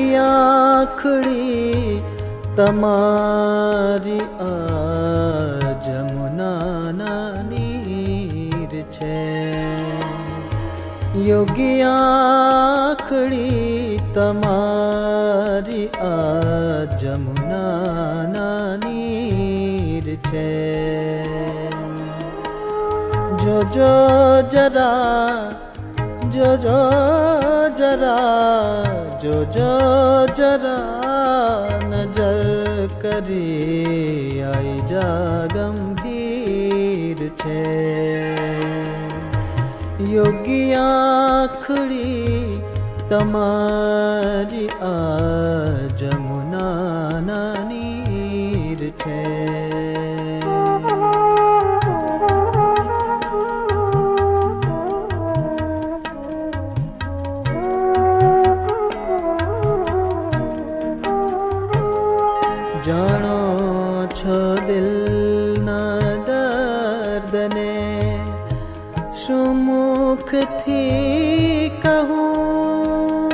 યોગી આંખડી તમારી આ જમુનાના નીર છે. યોગી આંખડી તમારી આ જમુનાના નીર છે. જોજો જરા, જોજો જરા, જોજો જરા, નજર કરી આઈ જા ગંભીર છે. યોગી આંખડી તમારી આ જમુનાના નીર છે. જાણો છો દિલના દર્દને શું મુખથી કહું.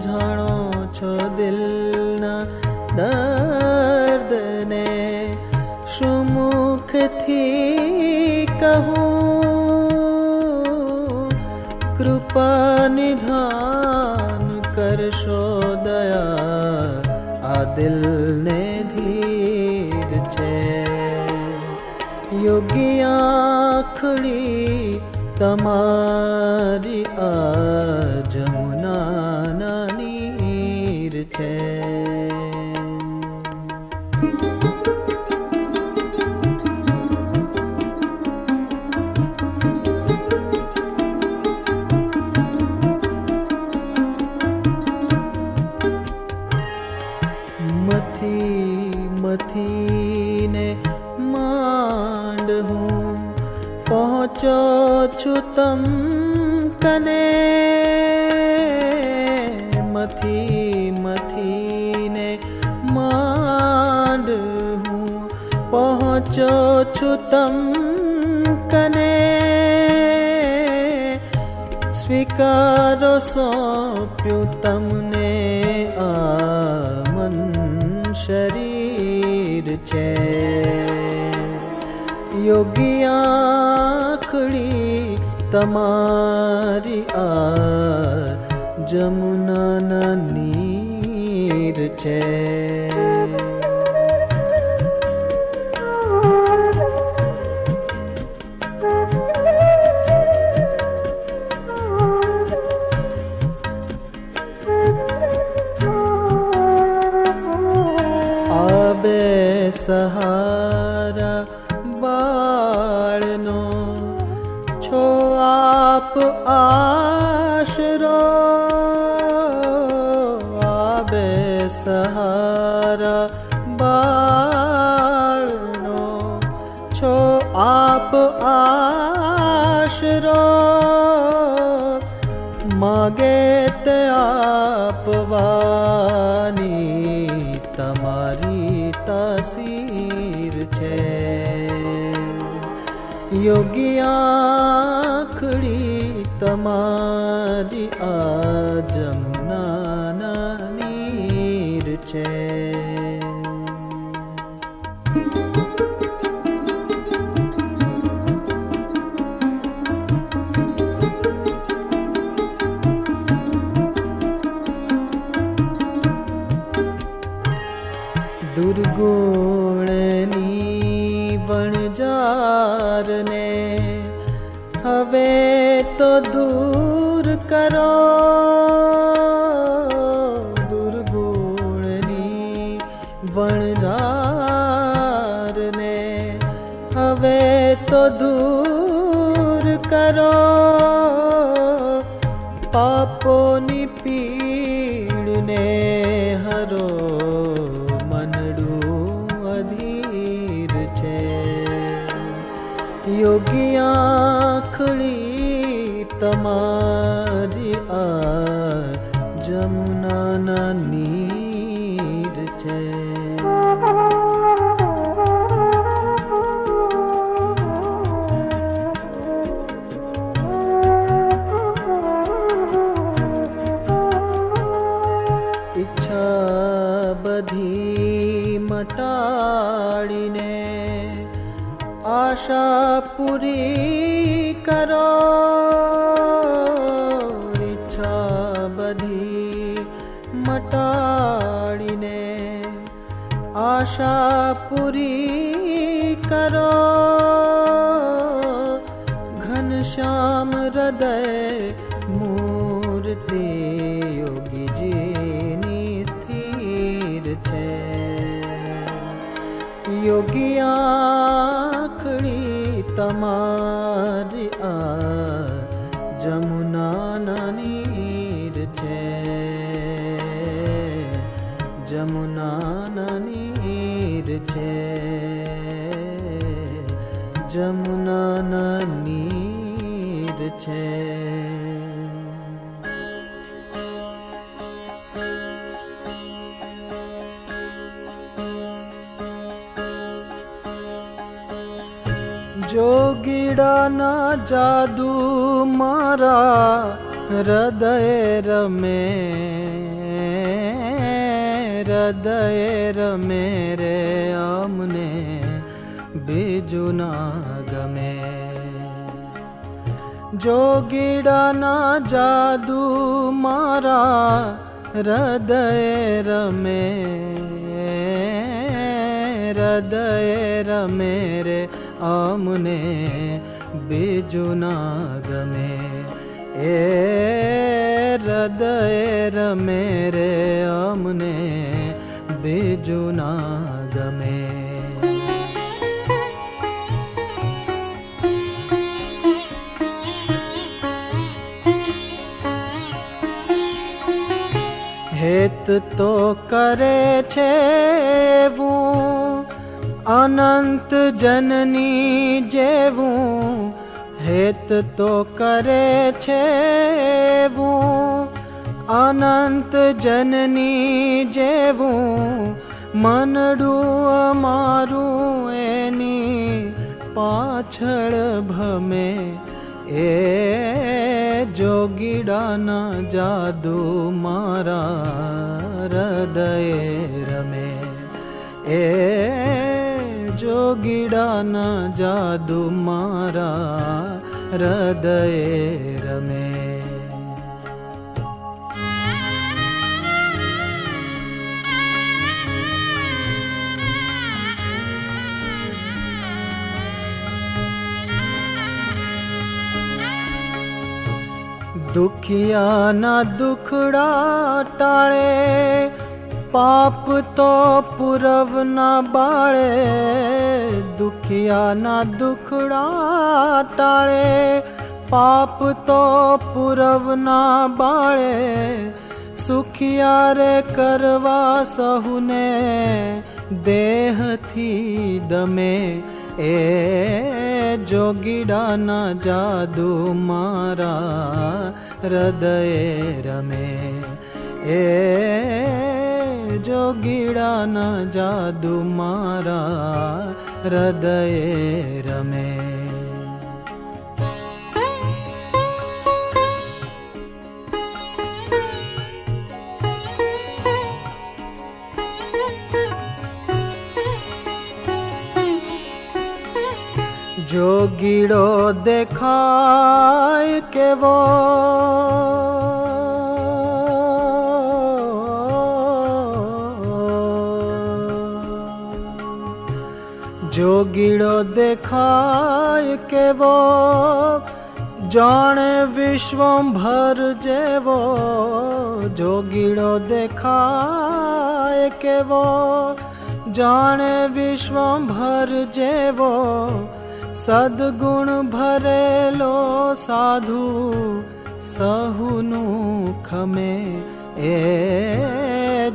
જાણો છો દિલના દર્દને શું મુખથી કહું. કૃપા નિધાન કરશો દયા આ દિલને ધીર છે. યોગી આંખડી તમારી આ જમુનાના નીર છે. મથીને માંડ હું પહોંચો છું તમ કને. મથીને માંડ હું પહોંચો છું તમ કને. સ્વીકારો સોંપ્યું તમને આ મન શરીર છે. યોગી આંખડી તમારી આ જમુનાના નીર છે. આબે સહારા બાળનો છો આપ આશરો. આબે સહારા બાળનો છો આપ આશરો. માગે તે આપવાની તમારી તાસીર છે. યોગી આંખડી તમારી આ જમુનાના નીર છે. દુર્ગુણની વણજારને હવે તો દૂર કરો. દુર્ગુણની વણજારને હવે તો દૂર કરો. પાપોની પીડને હરો યોગી આંખડી તમારી આ જમુનાના નીર છે. મટાડીને આશા પૂરી કરો, ઈચ્છા બધી મટાડીને આશા પૂરી કરો, ઘનશ્યામ હૃદય મૂર્તિ યોગીજીની સ્થિર છે. યોગી આંખડી તમારી આ જમુનાના નીર છે, જમુનાના નીર છે, જમુનાના નીર છે. જોગીડાના જાદુ મારા હૃદય રમે, હૃદય રમે રે, અમને બીજું ના ગમે. જોગીડાના જાદુ મારા હૃદય રમે, હૃદય રમે રે, અમને બીજું ના ગમે. એ હૃદય રમે રે, અમને બીજું ના ગમે. હેત તો કરે છે એવું અનંત જનની જેવું, હેત તો કરે છે એવું અનંત જનની જેવું, મનડું અમારું એની પાછળ ભમે. એ જોગીડાના જાદુ મારા હૃદય રમે, એ જોગીડાના જાદુ મારા હૃદય રમે. દુખિયાના દુખડા ટાળે, પાપ તો પૂરવ ના બાળે. દુખિયાના દુખડા ટાળે, પાપ તો પૂરવ ના બાળે. સુખિયારે કરવા સહુને દેહથી દમે. એ જોગીડાના જાદુ મારા હૃદય રમે, એ જોગીડાના જાદુ મારા હૃદય રમે. જોગીડો દેખાય કેવો, જોગીડો દેખાય કેવો, જાણે વિશ્વભર જેવો. જોગીડો દેખાય કેવો, જાણે વિશ્વભર જેવો. સદગુણ ભરેલો સાધુ સહુનું ખમે. એ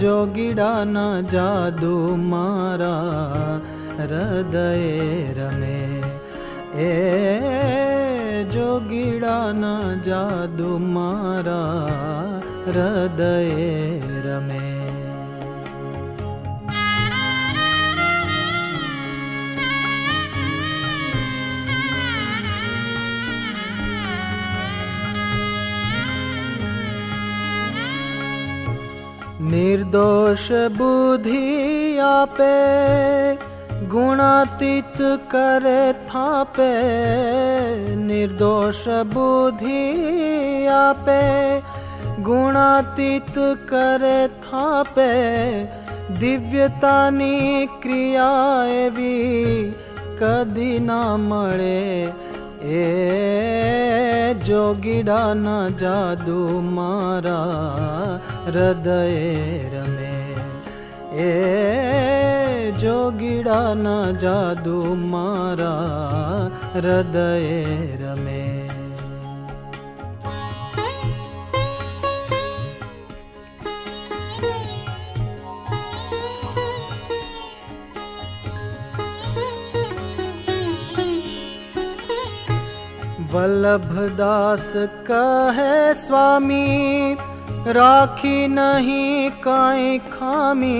જોગીડાના જાદુ મારા હૃદય રમે, એ જોગીડાના જાદુ મારા હૃદય રમે. निर्दोष बुद्धि आपे गुणातीत करे थापे। निर्दोष बुद्धि आपे गुणातीत करे थापे। दिव्यतानी क्रिया एवी कदी ना मळे। ए जोगीडाना जादू मारा हृदय रमे। ए जोगीडाना जादू मारा हृदय रमे। वल्लभदास कहे स्वामी राखी नहीं काई खामी।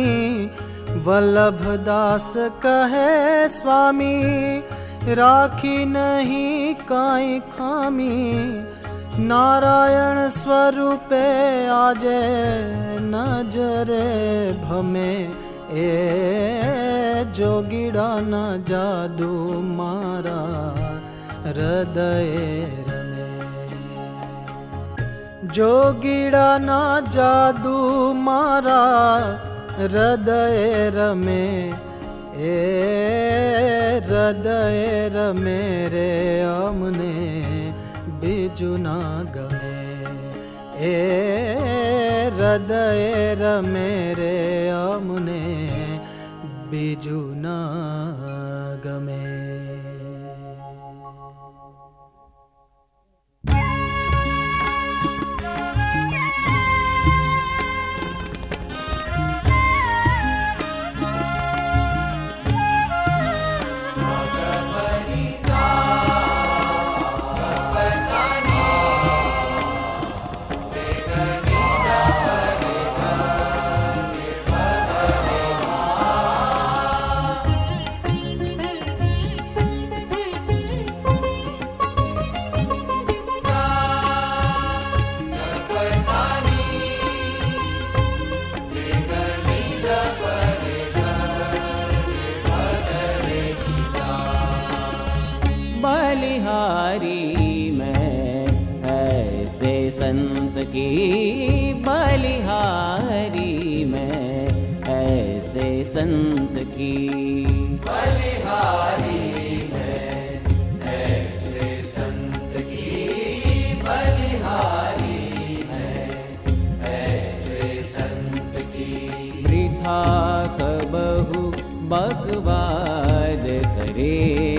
वल्लभदास कहे स्वामी राखी नहीं काई खामी। नारायण स्वरूपे आजे नजरे भमे। ए जोगीड़ा न जादू मारा हृदय रमे। जोगीड़ा ना जादू मारा हृदय रमे। ए हृदय रमे रे अमने बीजू ना गमे। ए हृदय रमे रे अमने बीजू ना गमे। बलिहारी मैं ऐसे संत की। बलिहारी मैं ऐसे संत की। बलिहारी मैं ऐसे संत की। बलिहारी मैं ऐसे संत की। वृथा कबहु बकवाद करे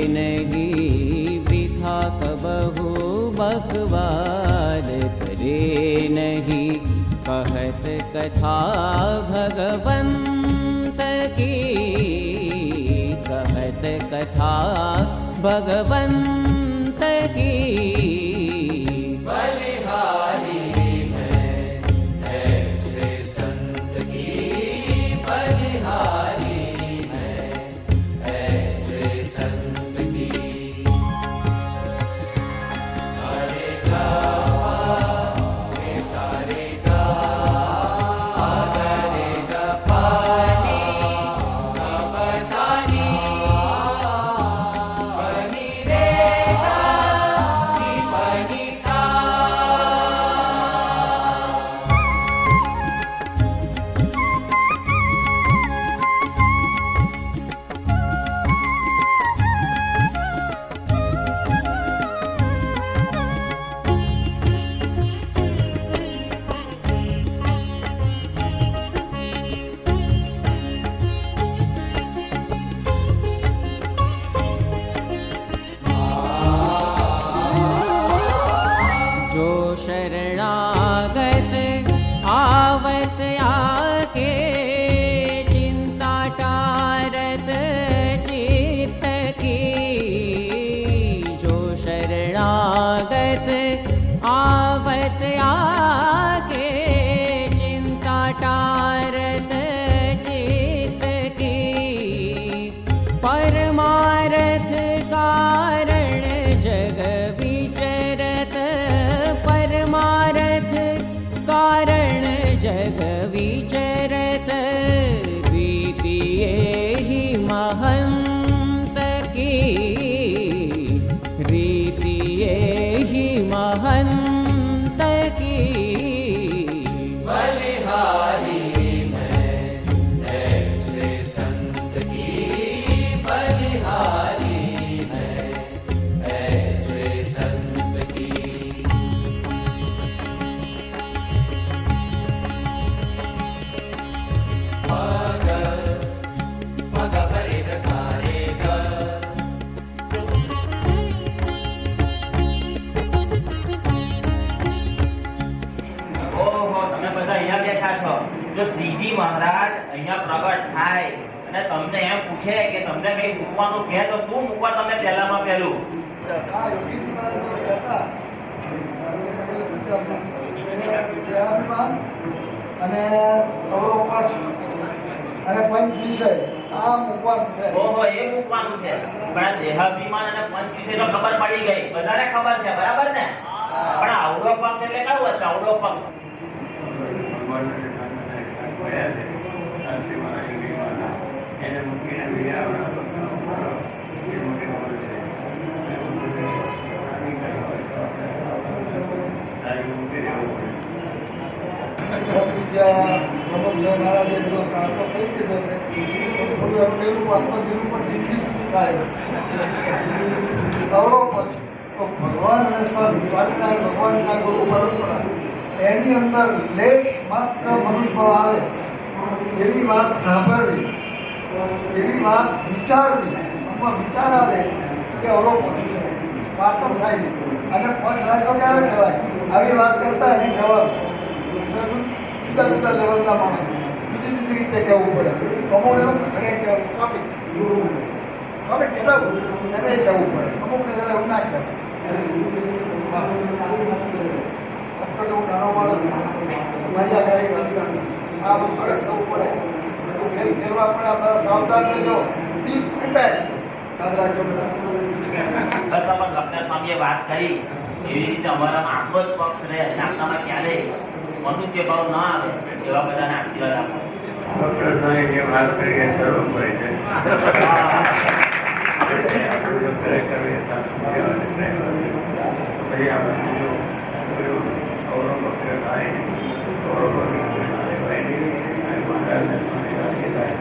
नहीं। कबहु बकवाद करे नहीं। कहत कथा भगवंत की। कहत कथा भगवंत की। बलिहारी मैं ऐसे संत की। बलिहारी मैं ऐसे संत की। જો શ્રીજી મહારાજ અહીંયા પ્રગટ થાય અને તમને એમ પૂછે કે તમને કઈ મૂકવાનું કહે તો શું મૂકવા તમે પહેલામાં પહેલું? આ યોગીજી મહારાજ તો કહેતા દેહાભિમાન અને અવરોપક્ષ અને પંચ વિષય આ મૂકવાનું છે. ઓહો, એ મૂકવાનું છે. પણ આ દેહાભિમાન અને પંચ વિશે તો ખબર પડી ગઈ, બધાને ખબર છે, બરાબર ને? પણ આવડો પક્ષ એટલે કયો હશે? આવડો પક્ષ ત્યાં પ્રમુખ સાહેબ મહારાજે બધો સાચો કહી દીધો છે. થોડું એમ પેલું આત્મજીવન પણ ડિગ્રી સુધી થાય. અવરોપક્ષ તો ભગવાન અને સંત સ્વામિનારાયણ ભગવાનના ગુરુ પરંપરા એની અંદર લેશ માત્ર મનુષ્યભાવ આવે એવી વાત સાંભળવી, એવી વાત વિચારવી, મનમાં વિચાર આવે કે અવરોપક્ષ છે, વાતમ થાય નહીં. અને પક્ષ રાખ્યો ક્યારે કહેવાય? આવી વાત કરતા એની જવાબ જુદા જુદા લેવલના માણસ જુદી જુદી રીતે કહેવું પડે. અમુકને તો ઘણે કહેવાય ટોપિક કહેવું એને કહેવું પડે, અમુકને જરા એવું ના કહેવાય. હું નાનો માણસ મજા કરે વાત કરું આ બધું પડે થવું પડે એમ કહેવા આપણે આપણા સાવધાન રહેજો. બી પ્રિપેર યાદ રાખજો બધા. બસ તમારે લખના સ્વામીએ વાત કરી એવી રીતે અમારામાં આટલો જ પક્ષ રહે અને આપણામાં ક્યારેય મનુષ્ય ભાવ ના આવે એવા બધાને આશીર્વાદ આપો. ડૉક્ટર સાહેબ જે વાત કરીએ સર્વોપરી છે. પછી આ બધું અવરોપક્ષ થાય, અવરોપક્ષ થાય નહીં, મહારાજને સ્વામી થાય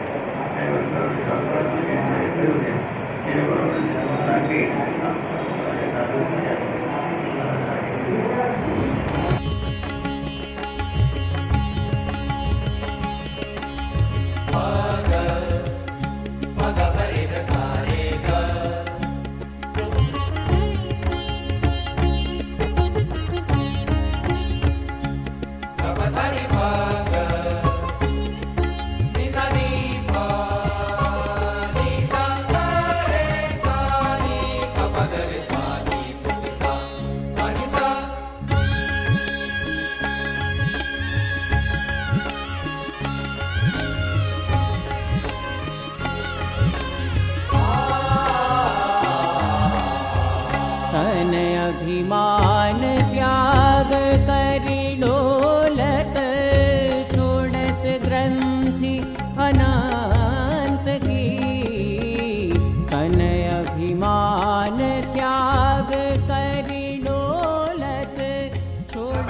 એને બરોબર રાખી तन अभिमान त्याग करि डोलत छोड़त ग्रंथि अनंत की. तन अभिमान त्याग करि डोलत छोड़त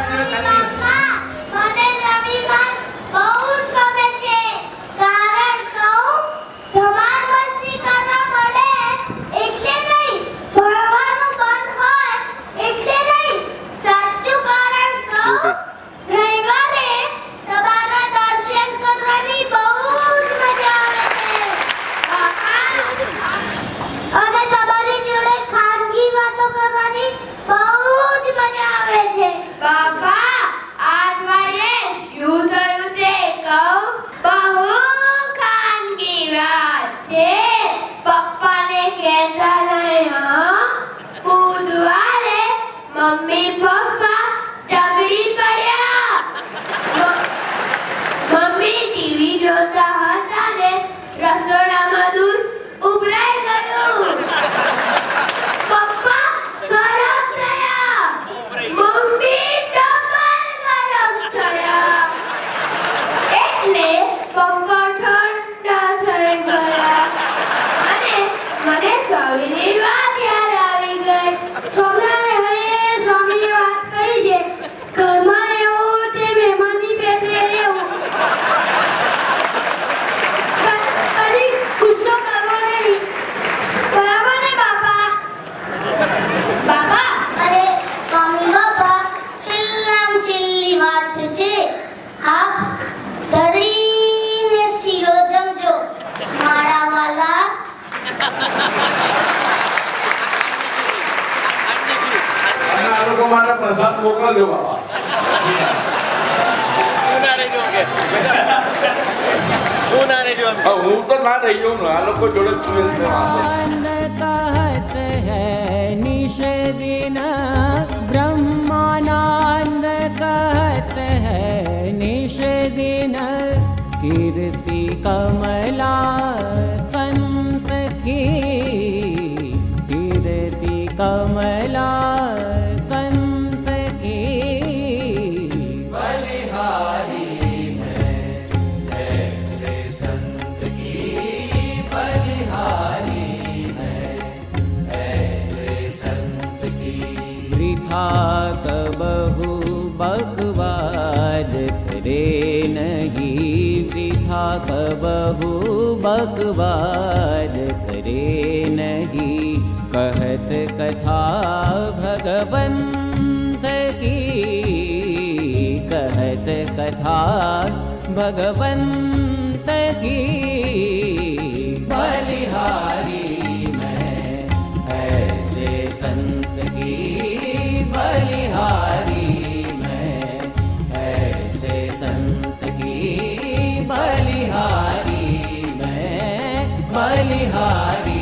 મને રવિવાર બહુ જ ગમે છે. કારણ કહું, ધમાલ મસ્તી કરવા મળે એટલે નહીં, ભણવાનું બંધ હોય એટલે નહીં. સાચું કારણ કહું, રવિવારે તમારા દર્શન કરવાની બહુ જ મજા આવે છે. અને તમારી જોડે ખાનગી વાતો કરવાની બહુ જ મજા આવે છે. બાપા, આજ મારે શું થયું તે કહું? બહુ ખાનગી વાત છે. પપ્પાને કહેતા નહીં હો. બુધવારે મમ્મી પપ્પા ઝઘડી પડ્યા. મમ્મી ટીવી જોતા હતા ને રસોડામાં દૂધ ઉભરાઈ ગયું. પપ્પા ગરમ થયા. મમ્મી ડબલ ગરમ થયા. એટલે પપ્પા ઠંડા થઈ ગયા. અને મને સ્વામીની વાત યાદ આવી ગઈ. સ્વામિનારાયણે સ્વામીએ વાત કરી છે, ઘરમાં રહેવું તે મહેમાનની પેટે રહેવું. કદી ગુસ્સો કરવો નહીં. બરાબર ને બાપા? બાપા, અરે સ્વામી બાપા, છેલ્લામાં છેલ્લી વાત છે. હા, તરીને શીરો જમજો મારા વાલા. અને આ લોકો માટે પ્રસાદ મોકલજો બાબા. હું તો ના રહી જાઉં ને આ લોકો જોડે જ છું એટલે વાંધો નહીં. कहत है निश दिन ब्रह्मानंद कहत है निश दिन कीर्ति कमला कंत की कीर्ति कमला कंत की बलिहारी मैं ऐसे संत की बलिहारी मैं ऐसे संत की वृथा कबहु बकवाद करे नहीं वृथा कबहु बकवाद करे नहीं कहत कथा भगवंत की कहत कथा भगवंत की बलिहारी मैं ऐसे संत की बलिहारी मैं ऐसे संत की बलिहारी मैं बलिहारी